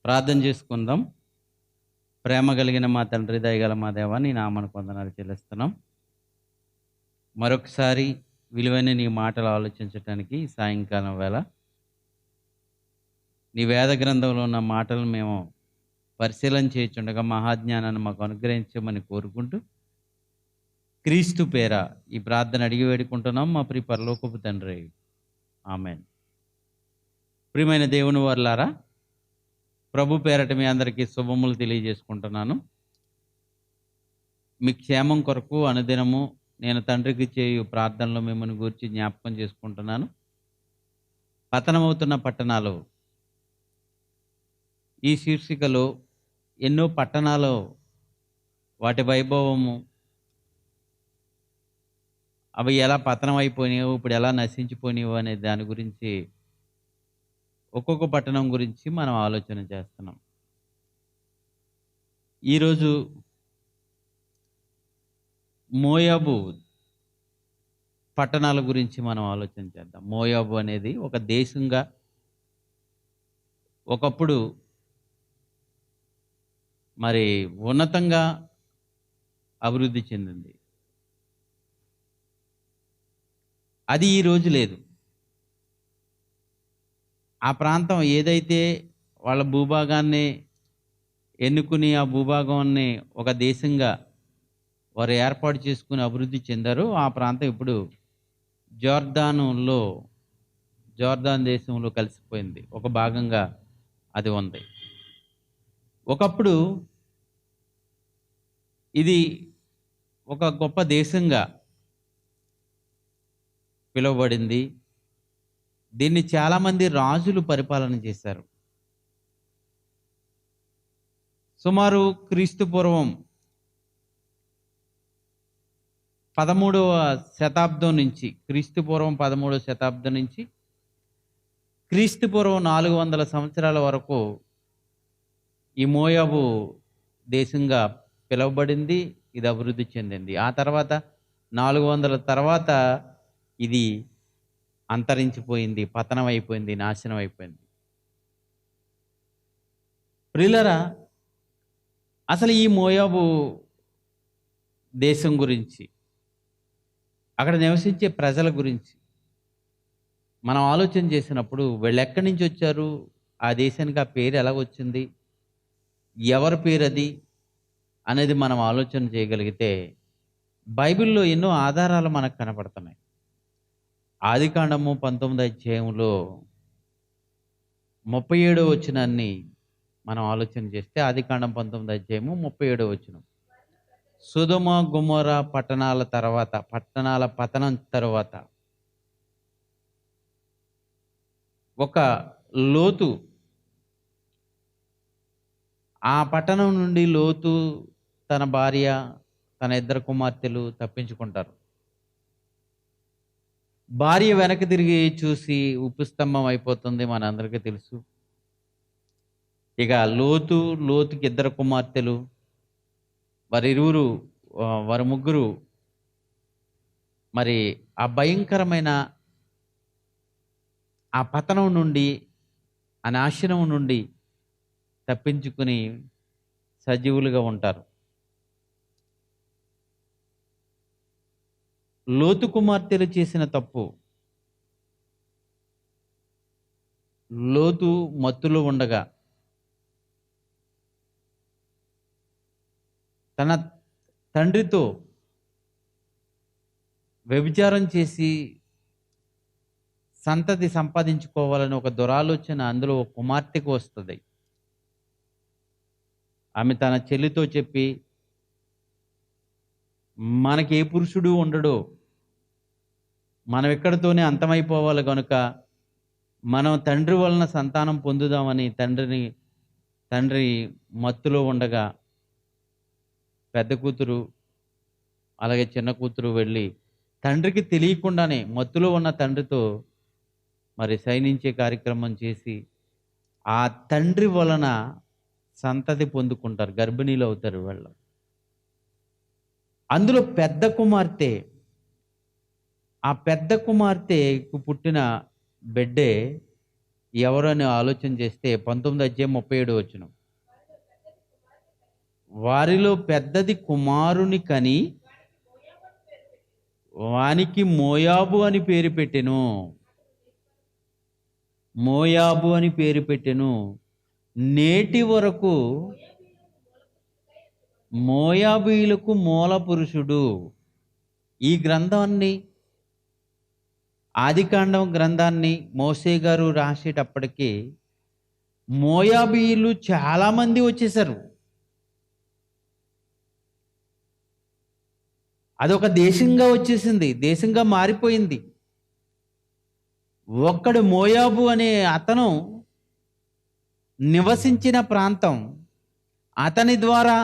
ప్రార్థన చేసుకుందాం. ప్రేమ కలిగిన మా తండ్రి, దయగల మా దేవ, నీ నామానికి వందనాలు చెల్లిస్తున్నాం. మరొకసారి విలువైన నీ మాటలు ఆలోచించటానికి ఈ సాయంకాలం వేళ నీ వేద గ్రంథంలో ఉన్న మాటలు మేము పరిశీలన చేయుచుండగా మహాజ్ఞానాన్ని మాకు అనుగ్రహించమని కోరుకుంటూ క్రీస్తు పేర ఈ ప్రార్థన అడిగి వేడుకుంటున్నాం మా ప్రియ పరలోకపు తండ్రి. ఆమేన్. ప్రియమైన దేవుని వర్లారా, ప్రభు పేరట మీ అందరికీ శుభములు తెలియజేసుకుంటున్నాను. మీ క్షేమం కొరకు అనుదినము నేను తండ్రికి చేయు ప్రార్థనలో మిమ్మల్ని గురించి జ్ఞాపకం చేసుకుంటున్నాను. పతనమవుతున్న పట్టణాలు ఈ శీర్షికలో ఎన్నో పట్టణాలు వాటి వైభవము అవి ఎలా పతనం అయిపోయినాయో, ఇప్పుడు ఎలా నశించిపోయినాయో అనే దాని గురించి ఒక్కొక్క పట్టణం గురించి మనం ఆలోచన చేస్తున్నాం. ఈరోజు మోయాబు పట్టణాల గురించి మనం ఆలోచన చేద్దాం. మోయాబు అనేది ఒక దేశంగా ఒకప్పుడు మరి ఉన్నతంగా అభివృద్ధి చెందింది. అది ఈరోజు లేదు. ఆ ప్రాంతం ఏదైతే వాళ్ళ భూభాగాన్ని ఎన్నుకుని ఆ భూభాగాన్ని ఒక దేశంగా వారు ఏర్పాటు చేసుకుని అభివృద్ధి చెందారో ఆ ప్రాంతం ఇప్పుడు జోర్దాన్ దేశంలో కలిసిపోయింది. ఒక భాగంగా అది ఉంది. ఒకప్పుడు ఇది ఒక గొప్ప దేశంగా పిలువబడింది. దీన్ని చాలామంది రాజులు పరిపాలన చేశారు. సుమారు క్రీస్తు పూర్వం 13వ శతాబ్దం నుంచి క్రీస్తు పూర్వం 400 సంవత్సరాల వరకు ఈ మోయాబు దేశంగా పిలువబడింది. ఇది అభివృద్ధి చెందింది. ఆ తర్వాత 400 తర్వాత ఇది అంతరించిపోయింది, పతనం అయిపోయింది, నాశనం అయిపోయింది. ప్రియులరా, అసలు ఈ మోయాబు దేశం గురించి, అక్కడ నివసించే ప్రజల గురించి మనం ఆలోచన చేసినప్పుడు వీళ్ళు ఎక్కడి నుంచి వచ్చారు, ఆ దేశానికి ఆ పేరు ఎలా వచ్చింది, ఎవరి పేరు అది అనేది మనం ఆలోచన చేయగలిగితే బైబిల్లో ఎన్నో ఆధారాలు మనకు కనపడుతున్నాయి. ఆదికాండము 19వ అధ్యాయంలో 37వ వచనాన్ని మనం ఆలోచన చేస్తే, ఆదికాండం 19వ అధ్యాయము 37వ వచనం, సొదొమ గొమొర్రా పట్టణాల పతనం తర్వాత ఒక లోతు, ఆ పట్టణం నుండి లోతు తన భార్య, తన 2 కుమార్తెలు తప్పించుకుంటారు. భార్య వెనక్కి తిరిగి చూసి ఉప్పు స్తంభం అయిపోతుంది, మనందరికీ తెలుసు. ఇక లోతుకి 2 కుమార్తెలు, వారి ముగ్గురు మరి ఆ భయంకరమైన ఆ పతనం నుండి, ఆ నాశనం నుండి తప్పించుకుని సజీవులుగా ఉంటారు. లోతు కుమార్తెలు చేసిన తప్పు, లోతు మత్తులో ఉండగా తన తండ్రితో వ్యభిచారం చేసి సంతతి సంపాదించుకోవాలని ఒక దురాలోచన అందులో ఒక కుమార్తెకు వస్తుంది. ఆమె తన చెల్లితో చెప్పి, మనకి ఏ పురుషుడు ఉండడో, మనం ఎక్కడితోనే అంతమైపోవాలి కనుక మనం తండ్రి వలన సంతానం పొందుదామని తండ్రి మత్తులో ఉండగా పెద్ద కూతురు అలాగే చిన్న కూతురు వెళ్ళి తండ్రికి తెలియకుండానే మత్తులో ఉన్న తండ్రితో మరి శయనించే కార్యక్రమం చేసి ఆ తండ్రి వలన సంతతి పొందుకుంటారు, గర్భిణీలు అవుతారు వాళ్ళు. అందులో ఆ పెద్ద కుమార్తెకు పుట్టిన బిడ్డే ఎవరు అని ఆలోచన చేస్తే 19:37 వారిలో పెద్దది కుమారుని కని వానికి మోయాబు అని పేరు పెట్టెను. మోయాబు అని పేరు పెట్టెను. నేటి వరకు మోయాబీయులకు మూల పురుషుడు. ఈ గ్రంథాన్ని, ఆదికాండం గ్రంథాన్ని మోసే గారు రాసేటప్పటికి మోయాబీయులు చాలామంది వచ్చేసారు. అదొక దేశంగా వచ్చేసింది, దేశంగా మారిపోయింది. ఒక్కడు మోయాబు అనే అతను నివసించిన ప్రాంతం, అతని ద్వారా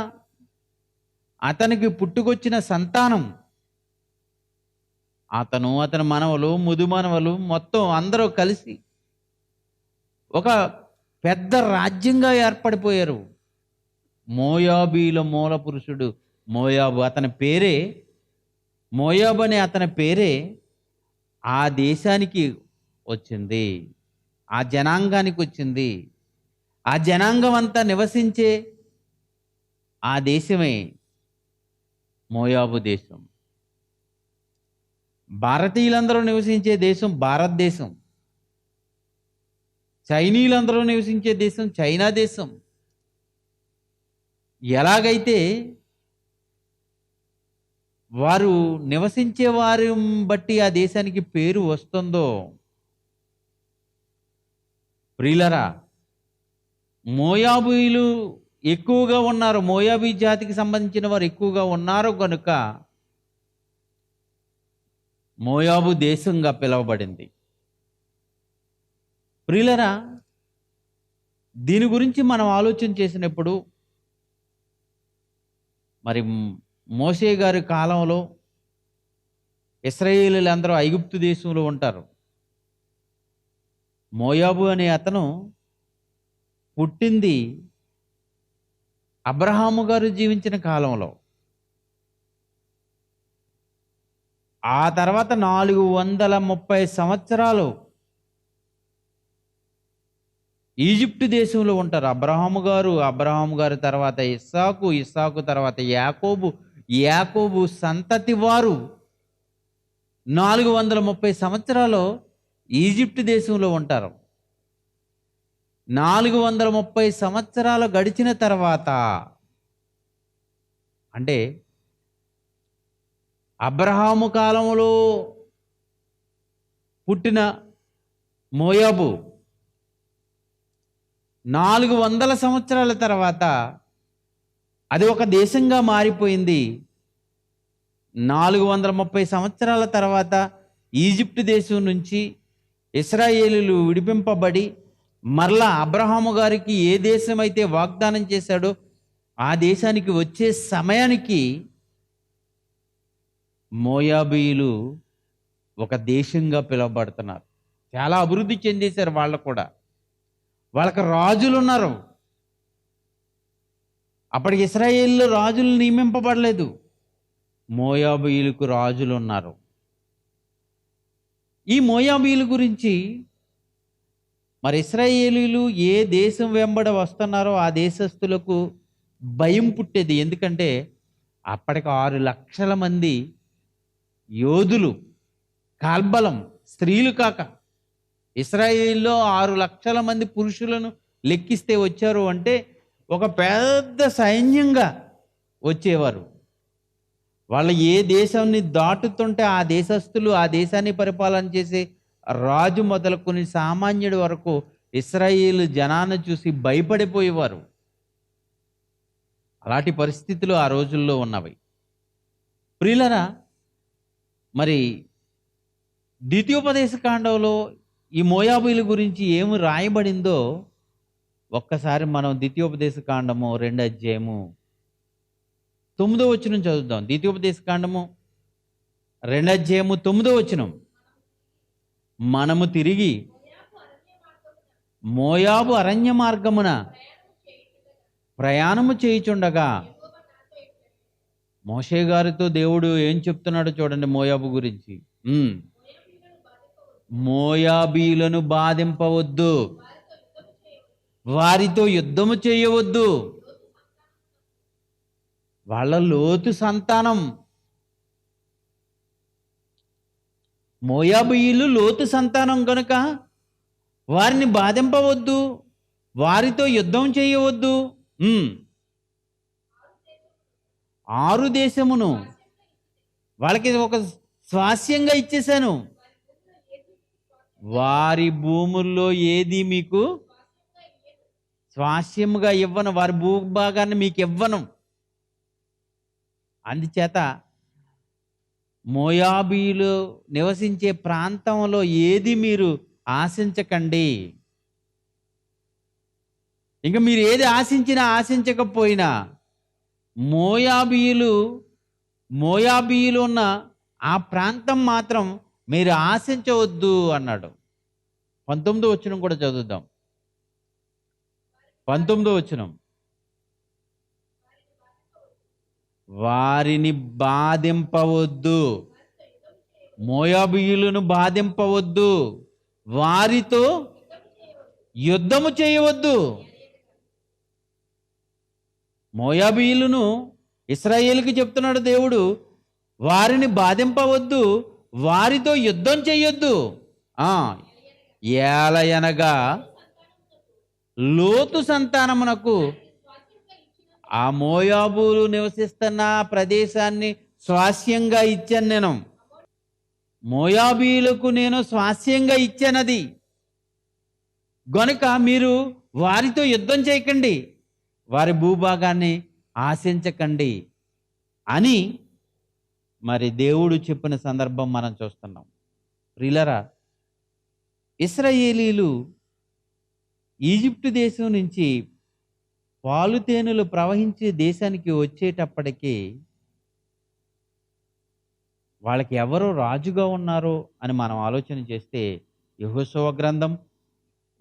అతనికి పుట్టుకొచ్చిన సంతానం, అతని మనవలు, ముదుమనవలు మొత్తం అందరూ కలిసి ఒక పెద్ద రాజ్యంగా ఏర్పడిపోయారు. మోయాబీల మూల పురుషుడు మోయాబు. మోయాబు అనే అతని పేరే ఆ దేశానికి వచ్చింది, ఆ జనాంగానికి వచ్చింది. ఆ జనాంగం అంతా నివసించే ఆ దేశమే మోయాబు దేశం. భారతీయులందరూ నివసించే దేశం భారతదేశం. చైనీయులందరూ నివసించే దేశం చైనా దేశం. ఎలాగైతే వారు నివసించే వారి బట్టి ఆ దేశానికి పేరు వస్తుందో, ప్రియులరా, మోయాబీయులు ఎక్కువగా ఉన్నారు, మోయాబీ జాతికి సంబంధించిన వారు ఎక్కువగా ఉన్నారు కనుక మోయాబు దేశంగా పిలువబడింది. ప్రియులరా, దీని గురించి మనం ఆలోచన చేసినప్పుడు మరి మోషే గారి కాలంలో ఇశ్రాయేలీయులు అందరూ ఐగుప్తు దేశంలో ఉంటారు. మోయాబు అనే అతను పుట్టింది అబ్రహాము గారు జీవించిన కాలంలో. ఆ తర్వాత 430 సంవత్సరాలు ఈజిప్టు దేశంలో ఉంటారు అబ్రహాము గారు తర్వాత ఇస్సాకు తర్వాత యాకోబు సంతతి వారు 430 సంవత్సరాలు ఈజిప్టు దేశంలో ఉంటారు. 430 సంవత్సరాలు గడిచిన తర్వాత, అంటే అబ్రహాము కాలంలో పుట్టిన మోయాబు 400 సంవత్సరాల తర్వాత అది ఒక దేశంగా మారిపోయింది. 430 సంవత్సరాల తర్వాత ఈజిప్టు దేశం నుంచి ఇశ్రాయేలీయులు విడిపింపబడి మరలా అబ్రహాము గారికి ఏ దేశం అయితే వాగ్దానం చేశాడో ఆ దేశానికి వచ్చే సమయానికి మోయాబీయులు ఒక దేశంగా పిలువబడుతున్నారు. చాలా అభివృద్ధి చెందేశారు. వాళ్ళకి రాజులు ఉన్నారు. అప్పటికి ఇశ్రాయేలులో రాజులు నియమింపబడలేదు, మోయాబీయులకు రాజులు ఉన్నారు. ఈ మోయాబీయుల గురించి మరి ఇశ్రాయేలీయులు ఏ దేశం వెంబడ వస్తున్నారో ఆ దేశస్థులకు భయం పుట్టేది. ఎందుకంటే అప్పటికి 6 లక్షల మంది యోధులు, కాల్బలం, స్త్రీలు కాక ఇశ్రాయేల్లో 6 లక్షల మంది పురుషులను లెక్కిస్తే వచ్చారు అంటే ఒక పెద్ద సైన్యంగా వచ్చేవారు. వాళ్ళు ఏ దేశాన్ని దాటుతుంటే ఆ దేశస్థులు, ఆ దేశాన్ని పరిపాలన చేసే రాజు మొదలుకొని సామాన్యుడి వరకు ఇశ్రాయేలు జనాన్ని చూసి భయపడిపోయేవారు. అలాంటి పరిస్థితులు ఆ రోజుల్లో ఉన్నవి. ప్రియులరా, మరి ద్వితీయోపదేశ కాండంలో ఈ మోయాబీయుల గురించి ఏమి రాయబడిందో ఒక్కసారి మనం ద్వితీయోపదేశ కాండము 2వ అధ్యాయము 9వ వచనం చదువుదాం. ద్వితీయోపదేశ కాండము 2వ అధ్యాయము 9వ వచనం. మనము తిరిగి మోయాబు అరణ్య మార్గమున ప్రయాణము చేయుచుండగా, మోషే గారితో దేవుడు ఏం చెప్తున్నాడో చూడండి మోయాబు గురించి. మోయాబీయులను బాధింపవద్దు, వారితో యుద్ధము చేయవద్దు. వాళ్ళ లోతు సంతానం. మోయాబీయులు లోతు సంతానం కనుక వారిని బాధింపవద్దు, వారితో యుద్ధం చేయవద్దు. 6 దేశమును వాళ్ళకి ఒక స్వాస్యంగా ఇచ్చేశాను. వారి భూముల్లో ఏది మీకు స్వాస్యముగా ఇవ్వను, వారి భూభాగాన్ని మీకు ఇవ్వను. అందుచేత మోయాబీయులు నివసించే ప్రాంతంలో ఏది మీరు ఆశించకండి. ఇంకా మీరు ఏది ఆశించినా ఆశించకపోయినా మోయాబీయులు ఉన్న ఆ ప్రాంతం మాత్రం మీరు ఆశించవద్దు అన్నాడు. 19వ వచనం కూడా చదువుదాం. 19వ వచనం. వారిని బాధింపవద్దు, మోయాబీయులను బాధింపవద్దు, వారితో యుద్ధము చేయవద్దు. మోయాబీయులను ఇశ్రాయేలుకి చెప్తున్నాడు దేవుడు, వారిని బాధింపవద్దు, వారితో యుద్ధం చేయొద్దు. ఏలయనగా లోతు సంతానమునకు ఆ మోయాబులు నివసిస్తున్న ప్రదేశాన్ని స్వాస్యంగా ఇచ్చాను నేను. మోయాబీయులకు నేను స్వాస్యంగా ఇచ్చానది గనుక మీరు వారితో యుద్ధం చేయకండి, వారి భూభాగాన్ని ఆశించకండి అని మరి దేవుడు చెప్పిన సందర్భం మనం చూస్తున్నాం. ప్రియులారా, ఇశ్రాయేలీలు ఈజిప్టు దేశం నుంచి పాలుతేనెలు ప్రవహించే దేశానికి వచ్చేటప్పటికీ వాళ్ళకి ఎవరు రాజుగా ఉన్నారో అని మనం ఆలోచన చేస్తే యెహోషువ గ్రంథం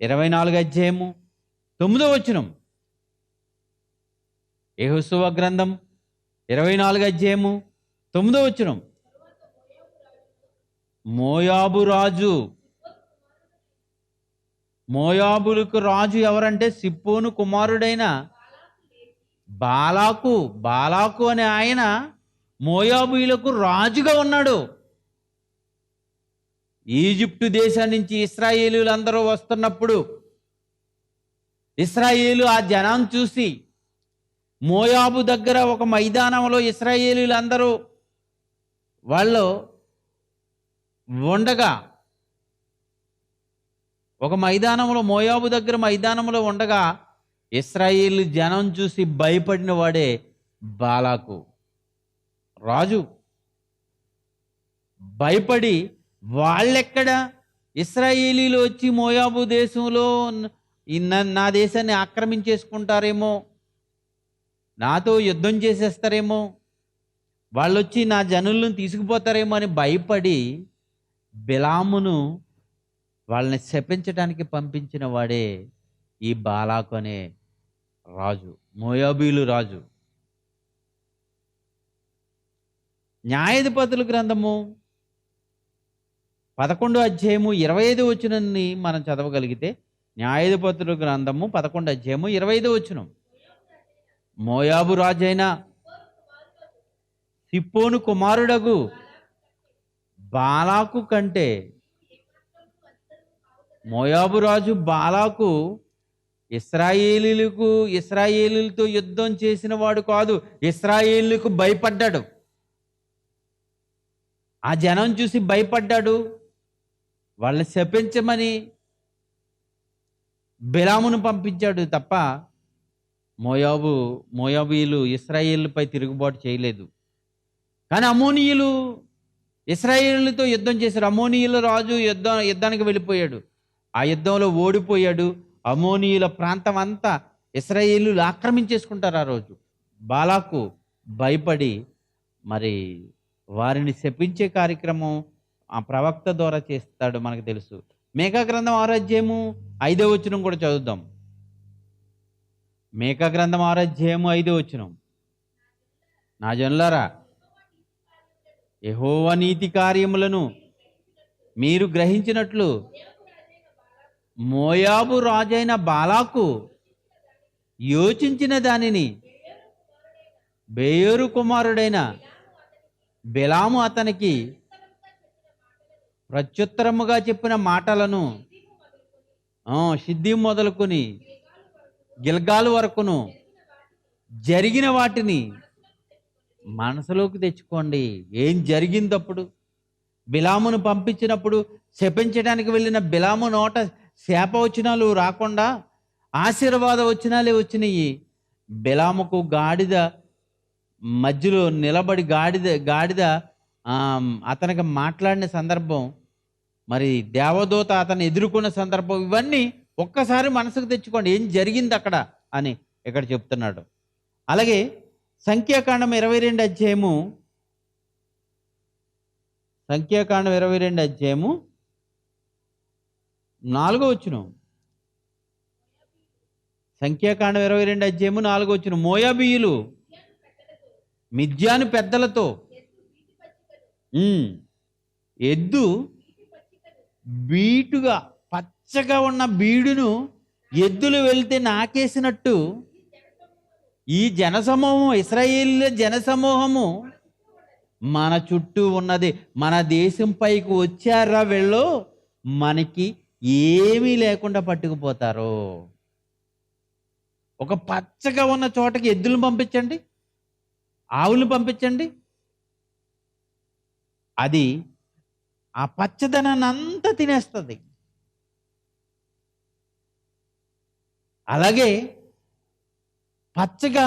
24వ అధ్యాయము 9వ వచనం. యెహోషువ గ్రంథం 24వ అధ్యాయము 9వ వచనం. మోయాబులకు రాజు ఎవరంటే సిప్పోను కుమారుడైన బాలాకు అనే ఆయన మోయాబీయులకు రాజుగా ఉన్నాడు. ఈజిప్టు దేశం నుంచి ఇశ్రాయేలీలందరూ వస్తున్నప్పుడు ఇశ్రాయేలు ఆ జనాన్ని చూసి మోయాబు దగ్గర ఒక మైదానంలో ఇశ్రాయేలీలందరూ వాళ్ళు ఉండగా, ఒక మైదానంలో మోయాబు దగ్గర మైదానంలో ఉండగా ఇశ్రాయేలు జనం చూసి భయపడిన వాడే బాలాకు రాజు. భయపడి వాళ్ళెక్కడ ఇశ్రాయేలీలు వచ్చి మోయాబు దేశంలో నా దేశాన్ని ఆక్రమించేసుకుంటారేమో, నాతో యుద్ధం చేసేస్తారేమో, వాళ్ళు వచ్చి నా జనులను తీసుకుపోతారేమో అని భయపడి బిలామును వాళ్ళని శపించడానికి పంపించిన వాడే ఈ బాలాకు అనే రాజు, మోయాబీలు రాజు. న్యాయాధిపతుల గ్రంథము 11వ అధ్యాయము 25వ వచనాన్ని మనం చదవగలిగితే, న్యాయాధిపతుల గ్రంథము 11వ అధ్యాయము 25వ వచనం. మోయాబు రాజైన సిప్పోను కుమారుడగు బాలాకు కంటే, మోయాబు రాజు బాలాకు ఇశ్రాయేలీలతో యుద్ధం చేసిన వాడు కాదు, ఇశ్రాయేలీలకు భయపడ్డాడు. ఆ జనం చూసి భయపడ్డాడు. వాళ్ళని శపించమని బిలామును పంపించాడు తప్ప మోయాబీయులు ఇశ్రాయేలుపై తిరుగుబాటు చేయలేదు. కానీ అమ్మోనీయులు ఇశ్రాయేలుతో యుద్ధం చేశారు. అమ్మోనీయుల రాజు యుద్ధానికి వెళ్ళిపోయాడు. ఆ యుద్ధంలో ఓడిపోయాడు. అమ్మోనీయుల ప్రాంతం అంతా ఇశ్రాయేలీలు ఆక్రమించేసుకుంటారు. ఆ రోజు బాలాకు భయపడి మరి వారిని శపించే కార్యక్రమం ఆ ప్రవక్త ద్వారా చేస్తాడు, మనకు తెలుసు. మేకా గ్రంథం 6వ అధ్యాయము 5వ వచనం కూడా చదువుదాం. మేకా గ్రంథం 6వ అధ్యాయము 5వ వచనం. నా జనులారా, యెహోవా నీతి కార్యములను మీరు గ్రహించినట్లు మోయాబు రాజైన బాలాకు యోచించిన దానిని బేయోరు కుమారుడైన బిలాము అతనికి ప్రత్యుత్తరముగా చెప్పిన మాటలను సిద్ధిం మొదలుకొని గిల్గాలు వరకును జరిగిన వాటిని మనసులోకి తెచ్చుకోండి. ఏం జరిగిందప్పుడు? బిలామును పంపించినప్పుడు శపించడానికి వెళ్ళిన బిలాము నోట శాపవచనాలు రాకుండా ఆశీర్వాద వచనాలే వచ్చినాయి. బిలాముకు గాడిద మధ్యలో నిలబడి గాడిద అతనికి మాట్లాడిన సందర్భం, మరి దేవదూత అతను ఎదుర్కొన్న సందర్భం, ఇవన్నీ ఒక్కసారి మనసుకు తెచ్చుకోండి. ఏం జరిగింది అక్కడ అని ఇక్కడ చెప్తున్నాడు. అలాగే సంఖ్యాకాండం 22 అధ్యాయము 4వ వచనం. సంఖ్యాకాండం 22 అధ్యాయము 4వ వచనం. మోయాబీయులు మిద్యాను పెద్దలతో ఎద్దు బీటుగా పచ్చగా ఉన్న బీడును ఎద్దులు వెళ్తే నాకేసినట్టు ఈ జనసమూహము, ఇశ్రాయేలు జనసమూహము మన చుట్టూ ఉన్నది. మన దేశం పైకి వచ్చారా వీళ్ళు, మనకి ఏమీ లేకుండా పట్టుకుపోతారు. ఒక పచ్చగా ఉన్న చోటకి ఎద్దులను పంపించండి, ఆవులను పంపించండి, అది ఆ పచ్చదనాన్ని అంతా తినేస్తుంది. అలాగే పచ్చగా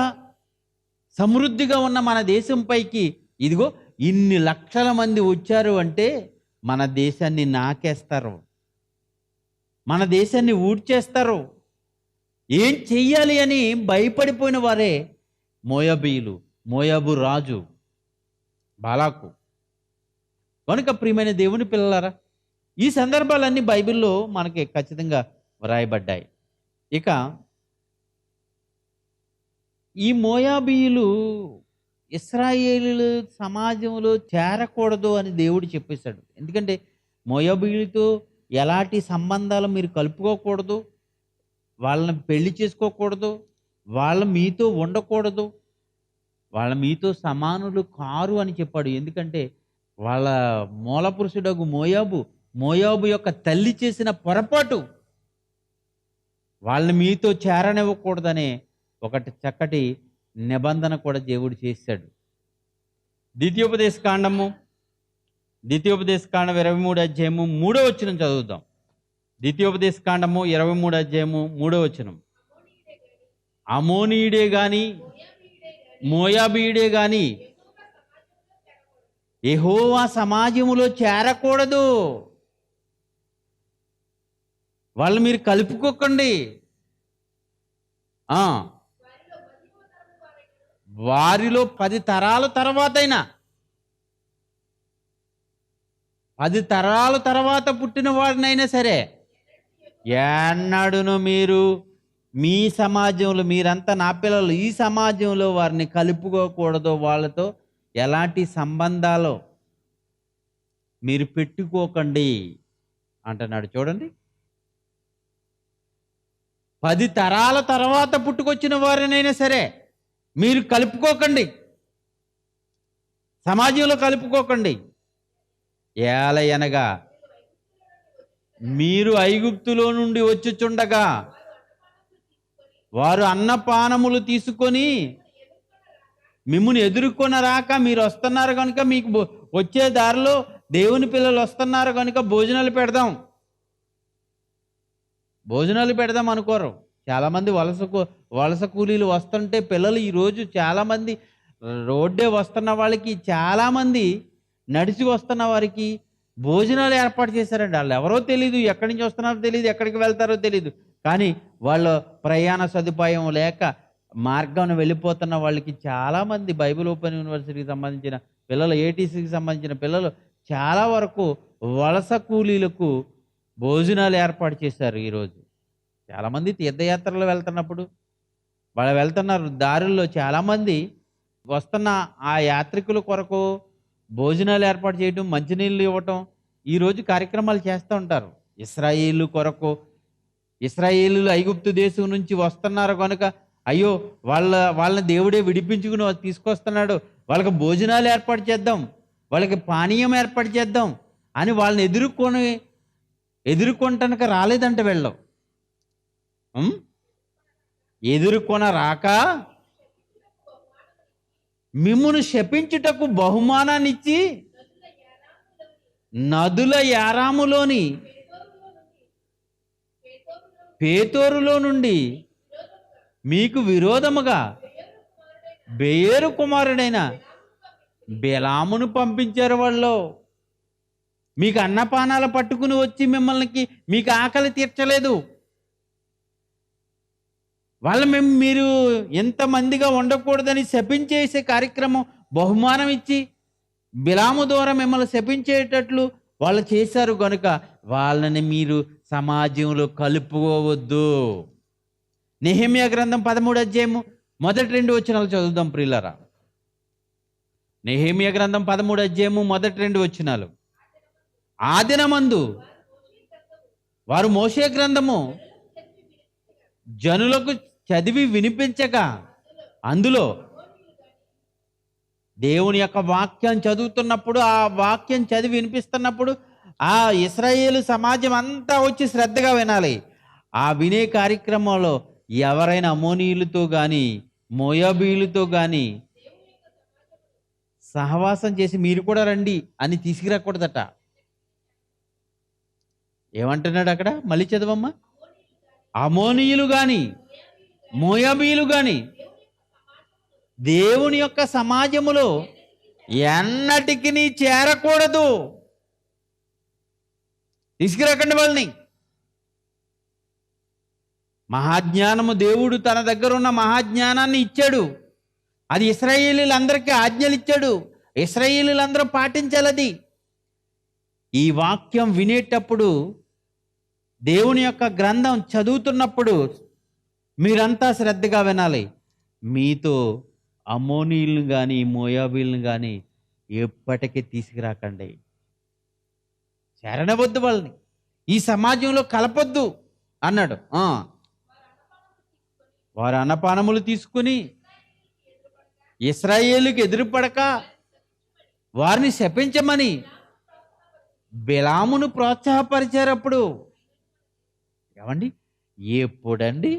సమృద్ధిగా ఉన్న మన దేశం పైకి ఇదిగో ఇన్ని లక్షల మంది వచ్చారు అంటే మన దేశాన్ని నాకేస్తారు, మన దేశాన్ని ఊడ్చేస్తారు. ఏం చెయ్యాలి అని భయపడిపోయిన వారే మోయాబీయులు, మోయాబు రాజు బాలాకు. కనుక ప్రియమైన దేవుని పిల్లలారా, ఈ సందర్భాలన్నీ బైబిల్లో మనకి ఖచ్చితంగా వ్రాయబడ్డాయి. ఇక ఈ మోయాబీయులు ఇశ్రాయేలు సమాజంలో చేరకూడదు అని దేవుడు చెప్పేశాడు. ఎందుకంటే మోయాబీయులతో ఎలాంటి సంబంధాలు మీరు కలుపుకోకూడదు, వాళ్ళని పెళ్లి చేసుకోకూడదు, వాళ్ళ మీతో ఉండకూడదు, వాళ్ళ మీతో సమానులు కారు అని చెప్పాడు. ఎందుకంటే వాళ్ళ మూలపురుషుడగు మోయాబు యొక్క తల్లి చేసిన పొరపాటు వాళ్ళని మీతో చేరనివ్వకూడదనే ఒకటి చక్కటి నిబంధన కూడా దేవుడు చేశాడు. ద్వితీయోపదేశ కాండము 23 అధ్యాయము 3వ వచనం చదువుదాం. ద్వితీయోపదేశ కాండము 23 అధ్యాయము 3వ వచనం. అమోనీయుడే గాని మోయాబీయుడే గాని యెహోవా సమాజములో చేరకూడదు. వాళ్ళు మీరు కలుపుకోకండి. వారిలో 10 తరాల తర్వాతైనా, 10 తరాల తర్వాత పుట్టిన వాడినైనా సరే ఎన్నడూను మీరు మీ సమాజంలో, మీరంతా నా పిల్లలు, ఈ సమాజంలో వారిని కలుపుకోకూడదు. వాళ్ళతో ఎలాంటి సంబంధాలు మీరు పెట్టుకోకండి అంటున్నాడు. చూడండి, 10 తరాల తర్వాత పుట్టుకొచ్చిన వారినైనా సరే మీరు కలుపుకోకండి, సమాజంలో కలుపుకోకండి. ఏలయనగా మీరు ఐగుప్తులో నుండి వచ్చుచుండగా వారు అన్నపానములు తీసుకొని మిమ్ముని ఎదుర్కొనరాక మీరు వస్తున్నారు కనుక, మీకు వచ్చే దారిలో దేవుని పిల్లలు వస్తున్నారు కనుక భోజనాలు పెడదాం అనుకోరు. చాలామంది వలస కూలీలు వస్తుంటే పిల్లలు ఈరోజు చాలామంది రోడ్డే వస్తున్న వాళ్ళకి, చాలామంది నడిచి వస్తున్న వారికి భోజనాలు ఏర్పాటు చేశారండి. వాళ్ళు ఎవరో తెలియదు, ఎక్కడి నుంచి వస్తున్నారో తెలియదు, ఎక్కడికి వెళ్తారో తెలియదు. కానీ వాళ్ళ ప్రయాణ సదుపాయం లేక మార్గాన్ని వెళ్ళిపోతున్న వాళ్ళకి చాలామంది బైబిల్ ఓపెన్ యూనివర్సిటీకి సంబంధించిన పిల్లలు, ఏటీసీకి సంబంధించిన పిల్లలు చాలా వరకు వలస కూలీలకు భోజనాలు ఏర్పాటు చేశారు. ఈరోజు చాలామంది తీర్థయాత్రలు వెళ్తున్నప్పుడు వాళ్ళు వెళ్తున్నారు, దారుల్లో చాలామంది వస్తున్న ఆ యాత్రికుల కొరకు భోజనాలు ఏర్పాటు చేయటం, మంచినీళ్ళు ఇవ్వటం, ఈరోజు కార్యక్రమాలు చేస్తూ ఉంటారు. ఇశ్రాయేలు కొరకు, ఇశ్రాయేలీయులు ఐగుప్తు దేశం నుంచి వస్తున్నారు కనుక, అయ్యో వాళ్ళని దేవుడే విడిపించుకుని తీసుకొస్తున్నాడు, వాళ్ళకి భోజనాలు ఏర్పాటు చేద్దాం, వాళ్ళకి పానీయం ఏర్పాటు చేద్దాం అని వాళ్ళని ఎదుర్కొనటానికి రాలేదంట వెళ్ళం. ఎదుర్కొన రాక మిమ్మును శపించుటకు బహుమానాన్నిచ్చి నదుల యారాములోని పేతోరులో నుండి మీకు విరోధముగా బెయేరు కుమారుడైన బెలామును పంపించారు. వాళ్ళు మీకు అన్నపానాలు పట్టుకుని వచ్చి మీకు ఆకలి తీర్చలేదు. మీరు ఎంతమందిగా ఉండకూడదని శపించేసే కార్యక్రమం బహుమానం ఇచ్చి బిలాము ద్వారా మిమ్మల్ని శపించేటట్లు వాళ్ళు చేశారు కనుక వాళ్ళని మీరు సమాజంలో కలుపుకోవద్దు. నెహెమ్యా గ్రంథం 13వ అధ్యాయము మొదటి 2 వచనాలు చదువుదాం ప్రియులారా. నెహెమ్యా గ్రంథం 13వ అధ్యాయము మొదటి 2 వచనాలు. ఆ దినమందు వారు మోషే గ్రంథము జనులకు చదివి వినిపించగా, అందులో దేవుని యొక్క వాక్యం చదువుతున్నప్పుడు, ఆ వాక్యం చదివి వినిపిస్తున్నప్పుడు ఆ ఇశ్రాయేలు సమాజం అంతా వచ్చి శ్రద్ధగా వినాలి. ఆ వినే కార్యక్రమంలో ఎవరైనా అమోనీయులతో కానీ మోయాబీయులతో కానీ సహవాసం చేసి మీరు కూడా రండి అని తీసుకురాకూడదట. ఏమంటున్నాడు అక్కడ? మళ్ళీ చదవమ్మా. అమోనీయులు కానీ మోయాబీయులు కానీ దేవుని యొక్క సమాజములో ఎన్నటికి చేరకూడదు. తీసుకురాకండి వాళ్ళని. మహాజ్ఞానము, దేవుడు తన దగ్గర ఉన్న మహాజ్ఞానాన్ని ఇచ్చాడు. అది ఇశ్రాయేలీలందరికీ ఆజ్ఞలు ఇచ్చాడు. ఇశ్రాయేలీలందరూ పాటించాలది. ఈ వాక్యం వినేటప్పుడు, దేవుని యొక్క గ్రంథం చదువుతున్నప్పుడు మీరంతా శ్రద్ధగా వినాలి. మీతో అమోనీయులను కానీ మోయాబీలను కానీ ఎప్పటికీ తీసుకురాకండి. చేరనవద్దు, వాళ్ళని ఈ సమాజంలో కలపొద్దు అన్నాడు. వారు అన్నపానములు తీసుకుని ఇశ్రాయేలుకి ఎదురుపడక వారిని శపించమని బిలామును ప్రోత్సాహపరిచారప్పుడు. ఏమండి, ఎప్పుడండి?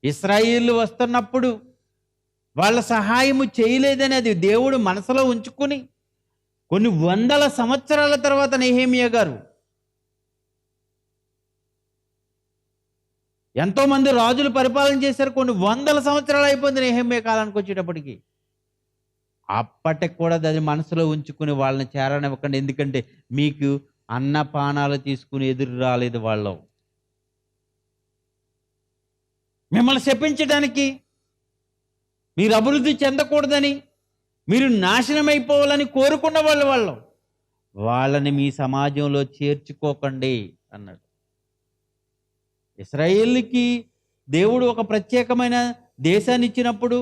ఇశ్రాయేలు వస్తున్నప్పుడు వాళ్ళ సహాయము చేయలేదని అది దేవుడు మనసులో ఉంచుకుని కొన్ని వందల సంవత్సరాల తర్వాత నెహెమ్యా గారు, ఎంతోమంది రాజులు పరిపాలన చేశారు, కొన్ని వందల సంవత్సరాలు అయిపోయింది నెహెమ్యా కాలానికి వచ్చేటప్పటికి. అప్పటికి కూడా అది మనసులో ఉంచుకుని వాళ్ళని చేరనివ్వకండి. ఎందుకంటే మీకు అన్నపానాలు తీసుకుని ఎదురు రాలేదు వాళ్ళు. మిమ్మల్ని శపించడానికి, మీరు అభివృద్ధి చెందకూడదని, మీరు నాశనమైపోవాలని కోరుకున్న వాళ్ళని మీ సమాజంలో చేర్చుకోకండి అన్నాడు. ఇశ్రాయేలుకి దేవుడు ఒక ప్రత్యేకమైన దేశాన్ని ఇచ్చినప్పుడు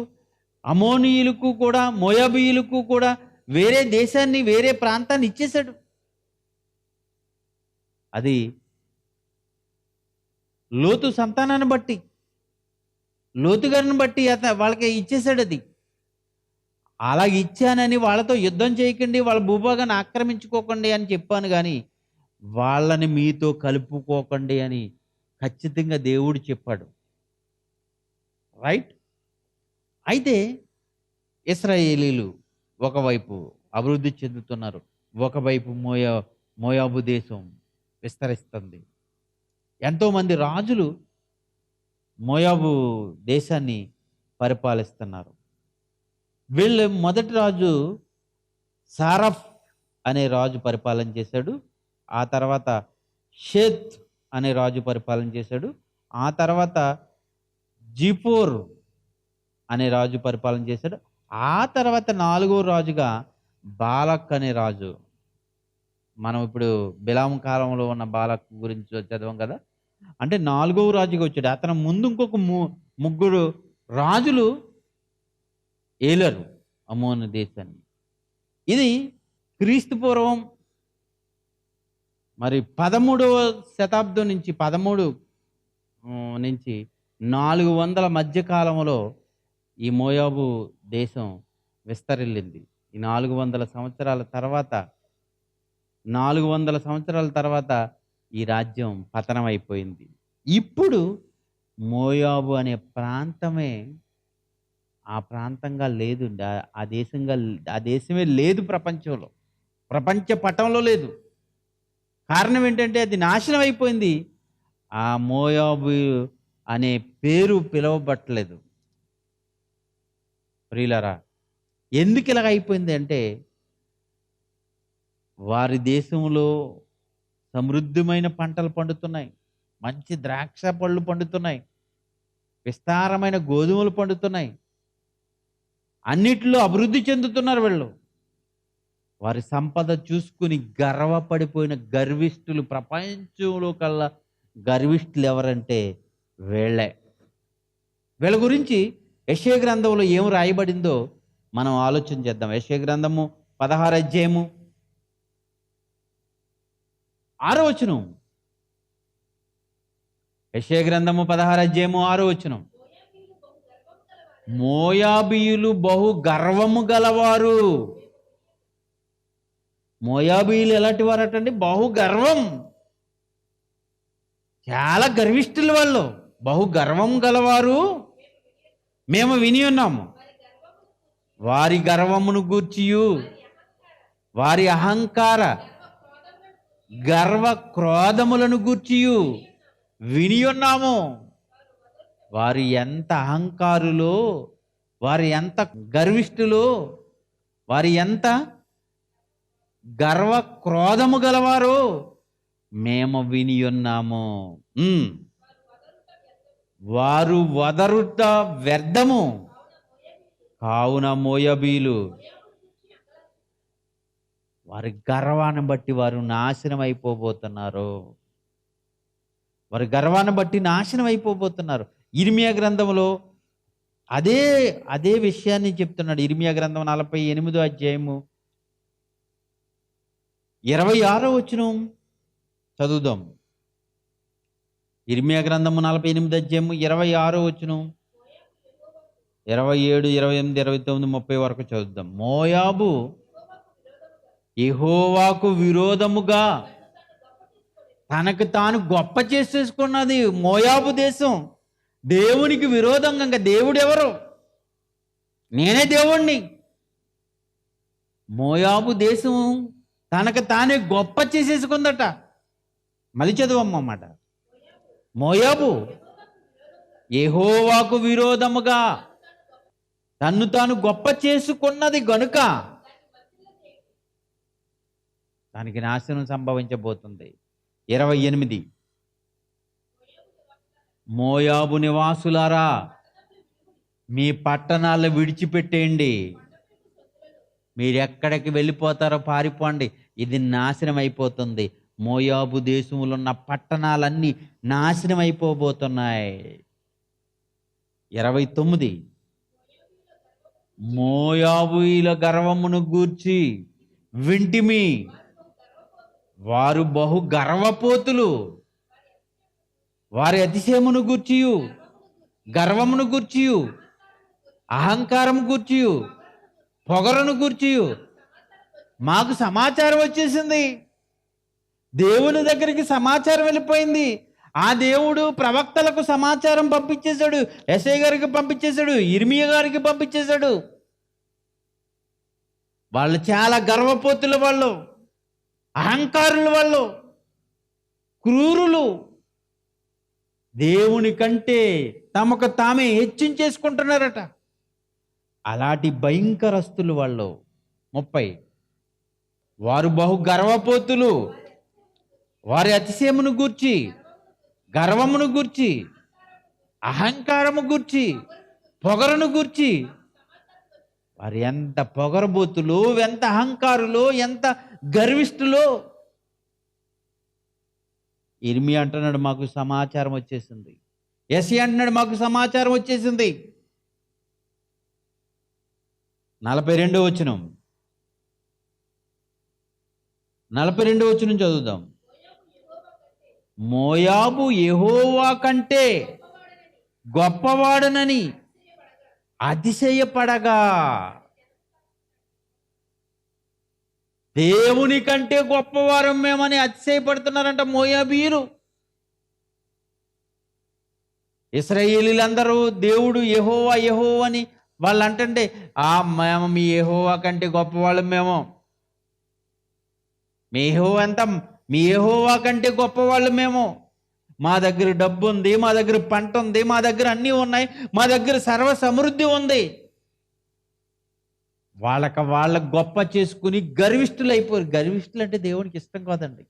అమోనీయులకు కూడా మోయాబీయులకు కూడా వేరే దేశాన్ని, వేరే ప్రాంతాన్ని ఇచ్చేశాడు. అది లోతు సంతానాన్ని బట్టి, లోతు గారిని బట్టి వాళ్ళకి ఇచ్చేశాడు. అది అలాగ ఇచ్చానని వాళ్ళతో యుద్ధం చేయకండి, వాళ్ళ భూభాగాన్ని ఆక్రమించుకోకండి అని చెప్పాను, కానీ వాళ్ళని మీతో కలుపుకోకండి అని ఖచ్చితంగా దేవుడు చెప్పాడు. రైట్? అయితే ఇశ్రాయేలీలు ఒకవైపు అభివృద్ధి చెందుతున్నారు, ఒకవైపు మోయాబు దేశం విస్తరిస్తుంది. ఎంతోమంది రాజులు మోయాబు దేశాన్ని పరిపాలిస్తున్నారు. వీళ్ళు మొదటి రాజు సారఫ్ అనే రాజు పరిపాలన చేశాడు. ఆ తర్వాత షేత్ అనే రాజు పరిపాలన చేశాడు. ఆ తర్వాత జిఫోర్ అనే రాజు పరిపాలన చేశాడు. ఆ తర్వాత 4వ రాజుగా బాలక్ అనే రాజు. మనం ఇప్పుడు బిలాము కాలంలో ఉన్న బాలక్ గురించి చదవం కదా, అంటే 4వ రాజుగా వచ్చాడు. అతను ముందు ఇంకొక 3 రాజులు ఏలరు అమోను దేశాన్ని. ఇది క్రీస్తు పూర్వం మరి 13వ శతాబ్దం నుంచి 13 నుంచి 400 మధ్య కాలంలో ఈ మోయాబు దేశం విస్తరిల్లింది. ఈ 400 సంవత్సరాల తర్వాత ఈ రాజ్యం పతనమైపోయింది. ఇప్పుడు మోయాబు అనే ప్రాంతమే ఆ ప్రాంతంగా లేదు. ఆ దేశమే లేదు ప్రపంచంలో. ప్రపంచ పటంలో లేదు. కారణం ఏంటంటే అది నాశనం అయిపోయింది. ఆ మోయాబు అనే పేరు పిలువబట్టలేదు. ప్రియులారా, ఎందుకు ఇలాగ అయిపోయింది అంటే, వారి దేశంలో సమృద్ధమైన పంటలు పండుతున్నాయి, మంచి ద్రాక్ష పళ్ళు పండుతున్నాయి, విస్తారమైన గోధుమలు పండుతున్నాయి, అన్నిటిలో అభివృద్ధి చెందుతున్నారు వీళ్ళు. వారి సంపద చూసుకుని గర్వపడిపోయిన గర్విష్ఠులు, ప్రపంచంలో కల్లా గర్విష్ఠులు ఎవరంటే వీళ్ళే. వీళ్ళ గురించి యెషయా గ్రంథంలో ఏం రాయబడిందో మనం ఆలోచన చేద్దాం. యెషయా గ్రంథము 16 అధ్యాయము 6వ వచనం. యెషయా గ్రంథము 16 అధ్యాయము 6వ వచనం. మోయాబీయులు బహు గర్వము గలవారు. మోయాబీయులు ఎలాంటి వారటండి? బహు గర్వం, చాలా గర్విష్ఠులు వాళ్ళు. బహు గర్వం గలవారు మేము విని ఉన్నాము. వారి గర్వమును గూర్చియు వారి అహంకార గర్వ క్రోధములను గూర్చియు విని ఉన్నాము. వారు ఎంత అహంకారులో, వారు ఎంత గర్విష్ఠులో, వారు ఎంత గర్వ క్రోధము గలవారు మేము విని ఉన్నాము. వారు వదరుట వ్యర్థము, కావున మోయాబీలు వారి గర్వాన్ని బట్టి వారు నాశనం అయిపోబోతున్నారు. వారి గర్వాన్ని బట్టి నాశనం అయిపోబోతున్నారు. ఇర్మియా గ్రంథంలో అదే విషయాన్ని చెప్తున్నాడు. ఇర్మియా గ్రంథం 48వ అధ్యాయము 26వ వచనం చదువుదాం. ఇర్మియా గ్రంథము 48 అధ్యాయము 26వ వచనం, 27, 28, 29, 30 వరకు చదువుదాం. మోయాబు యెహోవాకు విరోధముగా తనకు తాను గొప్ప చేసేసుకున్నది. మోయాబు దేశం దేవునికి విరోధంగా, ఇంకా దేవుడు ఎవరు? నేనే దేవుణ్ణి. మోయాబు దేశం తనకు తానే గొప్ప చేసేసుకుందట. మళ్ళీ చదువమ్మమాట. మోయాబు యెహోవాకు విరోధముగా తన్ను తాను గొప్ప చేసుకున్నది గనుక దానికి నాశనం సంభవించబోతుంది. 28. మోయాబు నివాసులారా, మీ పట్టణాలను విడిచిపెట్టేయండి. మీరు ఎక్కడికి వెళ్ళిపోతారో పారిపోండి. ఇది నాశనం అయిపోతుంది. మోయాబు దేశంలో ఉన్న పట్టణాలన్నీ నాశనం అయిపోబోతున్నాయి. 29. మోయాబీయుల గర్వమును గూర్చి వింటిమి. వారు బహు గర్వపోతులు. వారి అతిశయమును గూర్చియు గర్వమును గూర్చియు అహంకారము గూర్చియు పొగరును గూర్చియు మాకు సమాచారం వచ్చేసింది. దేవుని దగ్గరికి సమాచారం వెళ్ళిపోయింది. ఆ దేవుడు ప్రవక్తలకు సమాచారం పంపించేశాడు. యెషయా గారికి పంపించేశాడు, ఇర్మియా గారికి పంపించేశాడు. వాళ్ళు చాలా గర్వపోతులు, వాళ్ళు అహంకారులు, వాళ్ళు క్రూరులు. దేవుని కంటే తమకు తామే హెచ్చించేసుకుంటున్నారట. అలాంటి భయంకరస్తులు వాళ్ళు. 30. వారు బహు గర్వపోతులు. వారి అతిశయమును గూర్చి గర్వమును గూర్చి అహంకారము గూర్చి పొగరును గూర్చి, వారు ఎంత పొగరబోతులు, ఎంత అహంకారులు, ఎంత గర్విష్ఠులు. ఇర్మియా అంటున్నాడు మాకు సమాచారం వచ్చేసింది. యెషయా అంటున్నాడు మాకు సమాచారం వచ్చేసింది. 42వ వచనం, 42వ వచనం చదువుదాం. మోయాబు యెహోవా కంటే గొప్పవాడనని అతిశయపడగా, దేవుని కంటే గొప్పవారం మేమని అతిశయపడుతున్నారంట మోయాబీయులు. ఇశ్రాయేలీలందరూ దేవుడు యెహోవా యెహోవా అని వాళ్ళు అంటుంటే, మేము మీ యెహోవా కంటే గొప్పవాళ్ళం, మీ యెహోవా కంటే గొప్పవాళ్ళు మేము. మా దగ్గర డబ్బు ఉంది, మా దగ్గర పంట ఉంది, మా దగ్గర అన్నీ ఉన్నాయి, మా దగ్గర సర్వ సమృద్ధి ఉంది. వాళ్ళ గొప్ప చేసుకుని గర్విష్ఠులు అయిపోయారు. గర్విష్ఠులు అంటే దేవునికి ఇష్టం కాదండి.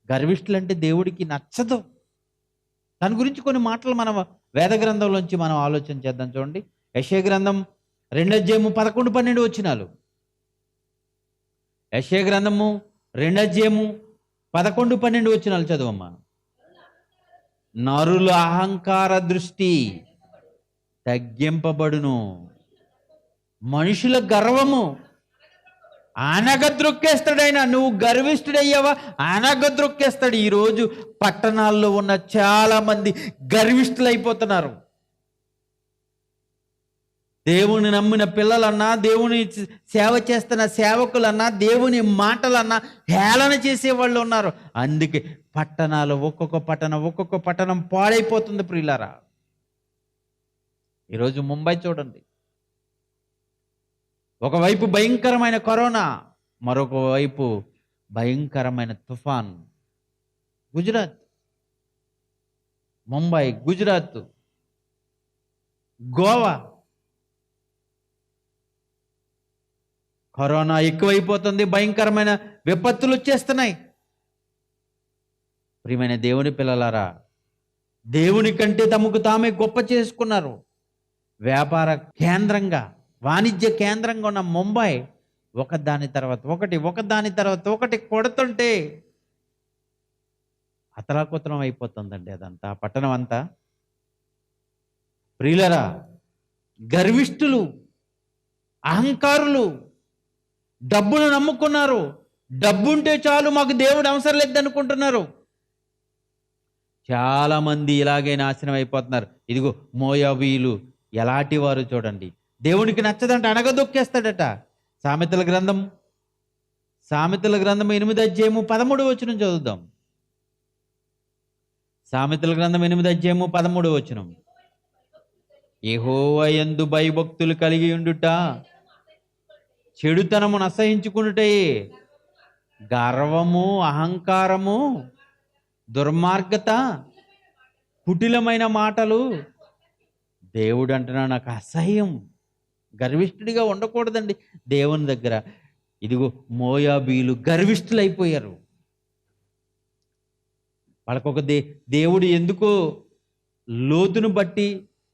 గర్విష్ఠులు అంటే దేవుడికి నచ్చదు. దాని గురించి కొన్ని మాటలు మనం వేద గ్రంథంలోంచి మనం ఆలోచన చేద్దాం. చూడండి, యెషయా గ్రంథం 2:11-12 వచనాలు. యెషయా గ్రంథము 2:11-12 వచనాలు చదువమ్మా. నరుల అహంకార దృష్టి తగ్గింపబడును, మనుషుల గర్వము అనగద్రొక్కేస్తాడైనా. నువ్వు గర్విష్ఠుడయ్యావా, అనగద్రొక్కేస్తాడు. ఈరోజు పట్టణాల్లో ఉన్న చాలా మంది గర్విష్ఠులు అయిపోతున్నారు. దేవుని నమ్మిన పిల్లలన్నా, దేవుని సేవ చేస్తున్న సేవకులన్నా, దేవుని మాటలన్నా హేళన చేసేవాళ్ళు ఉన్నారు. అందుకే పట్టణాలు ఒక్కొక్క పట్టణం పాడైపోతుంది ప్రియులారా. ఈరోజు ముంబై చూడండి, ఒకవైపు భయంకరమైన కరోనా, మరొక వైపు భయంకరమైన తుఫాన్. గుజరాత్, ముంబై, గుజరాత్, గోవా, కరోనా ఎక్కువైపోతుంది, భయంకరమైన విపత్తులు వచ్చేస్తున్నాయి. ప్రియమైన దేవుని పిల్లలారా, దేవుని కంటే తమకు తామే గొప్ప చేసుకున్నారు. వ్యాపార కేంద్రంగా, వాణిజ్య కేంద్రంగా ఉన్న ముంబై ఒకదాని తర్వాత ఒకటి కొడుతుంటే అతలాకుతలం అయిపోతుందండి అదంతా, పట్టణం అంతా. ప్రియులరా, గర్విష్ఠులు, అహంకారులు డబ్బును నమ్ముకున్నారు. డబ్బు ఉంటే చాలు, మాకు దేవుడు అవసరం లేదనుకుంటున్నారు. చాలా మంది ఇలాగే నాశనం అయిపోతున్నారు. ఇదిగో మోయాబీయులు ఎలాంటి వారు చూడండి. దేవునికి నచ్చదంట, అనగదొక్కేస్తాడట. సామెతల గ్రంథం 8:13 చదువుదాం. సామెతల గ్రంథం 8:13. యెహోవా యందు భయభక్తులు కలిగి ఉండుట చెడుతనమును అసహించుకునుటే, గర్వము, అహంకారము, దుర్మార్గత, కుటిలమైన మాటలు దేవుడు అంటున్నాడు నాకు అసహ్యం. గర్విష్ఠుడిగా ఉండకూడదండి దేవుని దగ్గర. ఇదిగో మోయాబీలు గర్విష్ఠులు అయిపోయారు. వాళ్ళకొక దేవుడు ఎందుకో లోతును బట్టి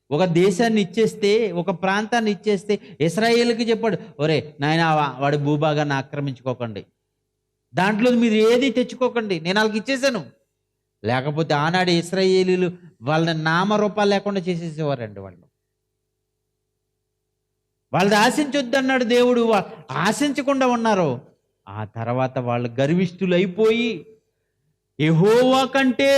ఒక దేశాన్ని ఇచ్చేస్తే, ఒక ప్రాంతాన్ని ఇచ్చేస్తే ఇశ్రాయేలుకి చెప్పాడు, ఒరే నాయన వాడి భూభాగాన్ని ఆక్రమించుకోకండి, దాంట్లో మీరు ఏది తెచ్చుకోకండి, నేను వాళ్ళకి ఇచ్చేసాను. లేకపోతే ఆనాడు ఇశ్రాయేలీలు వాళ్ళని నామరూపాలు లేకుండా చేసేసేవారండి. వాళ్ళది ఆశించొద్దు అన్నాడు దేవుడు, ఆశించకుండా ఉన్నారు. ఆ తర్వాత వాళ్ళు గర్విష్ఠులు అయిపోయి యెహోవా కంటే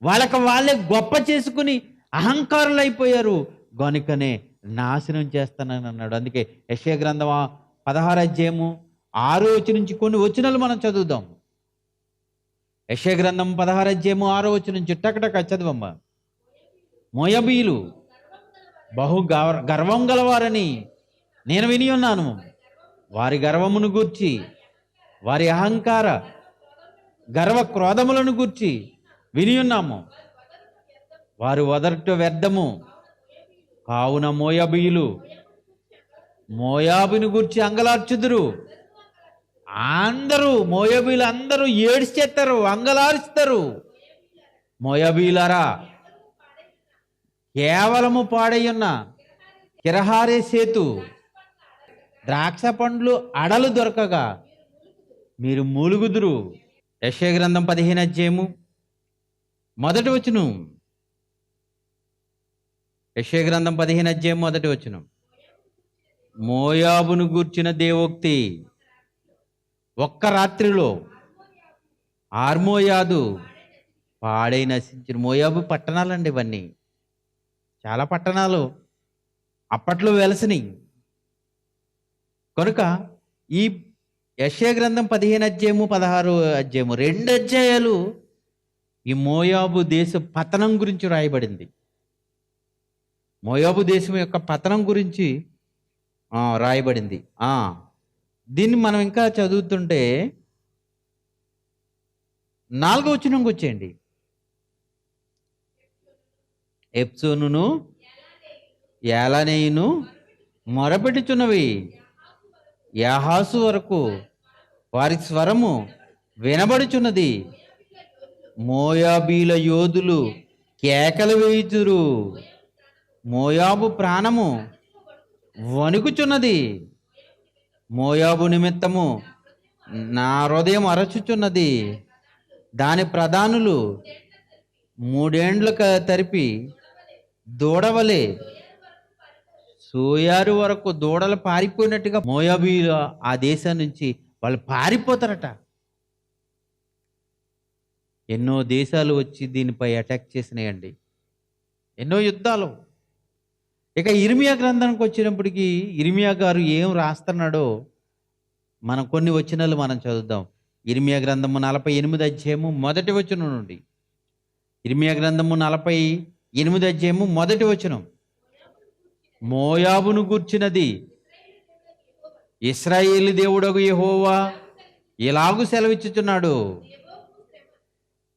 వాళ్ళే గొప్ప చేసుకుని అహంకారులు అయిపోయారు. గనుకనే నాశనం చేస్తానని అన్నాడు. అందుకే యెషయా గ్రంథం 16:6 నుంచి కొన్ని వచనాలు మనం చదువుదాం. యెషయా గ్రంథం 16:6 టకటక చదువమ్మా. మోయాబీయులు బహు గర్వం గలవారని నేను విని ఉన్నాను. వారి గర్వమును గూర్చి, వారి అహంకార గర్వ క్రోధములను గూర్చి విని ఉన్నాము. వారు వదరుట వ్యర్థము. కావున మోయాబుని గూర్చి అంగలార్చుదురు. మోయాబీలు అందరూ ఏడ్చేస్తారు, అంగలారుస్తారు. మోయాబీలారా, కేవలము పాడయ్యున్న కిరహారే సేతు, ద్రాక్ష పండ్లు అడలు దొరకగా మీరు మూలుగుదురు. యెషయా గ్రంథం 15:1. యెషయా గ్రంథం 15:1. మోయాబును గూర్చిన దేవోక్తి ఒక్క రాత్రిలో ఆర్మోయాదు పాడై నశించిన. మోయాబు పట్టణాలండి ఇవన్నీ, చాలా పట్టణాలు అప్పట్లో వెలసినాయి. కనుక ఈ యెషయా గ్రంథం 15 అధ్యాయము 16 అధ్యాయము 2 అధ్యాయాలు ఈ మోయాబు దేశ పతనం గురించి రాయబడింది. మోయాబు దేశం యొక్క పతనం గురించి రాయబడింది. దీన్ని మనం ఇంకా చదువుతుంటే 4వ వచనంకి వచ్చేయండి. ఎప్సోనును ఏలానేయును మొరపెట్టుచున్నవి యాహాసు వరకు వారి స్వరము వినబడుచున్నది. మోయాబీల యోధులు కేకలు వేయుచురు. మోయాబు ప్రాణము వణుకుచున్నది. మోయాబు నిమిత్తము నా హృదయం అరచుచున్నది. దాని ప్రధానులు 3 ఏండ్లు తరిపి దూడవలే సోయారు వరకు దూడలు పారిపోయినట్టుగా మోయాబీలు ఆ దేశం నుంచి వాళ్ళు పారిపోతారట. ఎన్నో దేశాలు వచ్చి దీనిపై అటాక్ చేసినాయండి, ఎన్నో యుద్ధాలు. ఇక ఇర్మియా గ్రంథానికి వచ్చినప్పటికీ ఇర్మియా గారు ఏం రాస్తున్నాడో మనం కొన్ని వచనాలు మనం చదువుదాం. ఇర్మియా గ్రంథము 48 అధ్యాయము 1వ వచనం నుండి. ఇర్మియా గ్రంథము 48 అధ్యాయము 1వ వచనం. మోయాబును గూర్చినది ఇశ్రాయేలు దేవుడగు యెహోవా ఇలాగు సెలవిచ్చుచున్నాడు.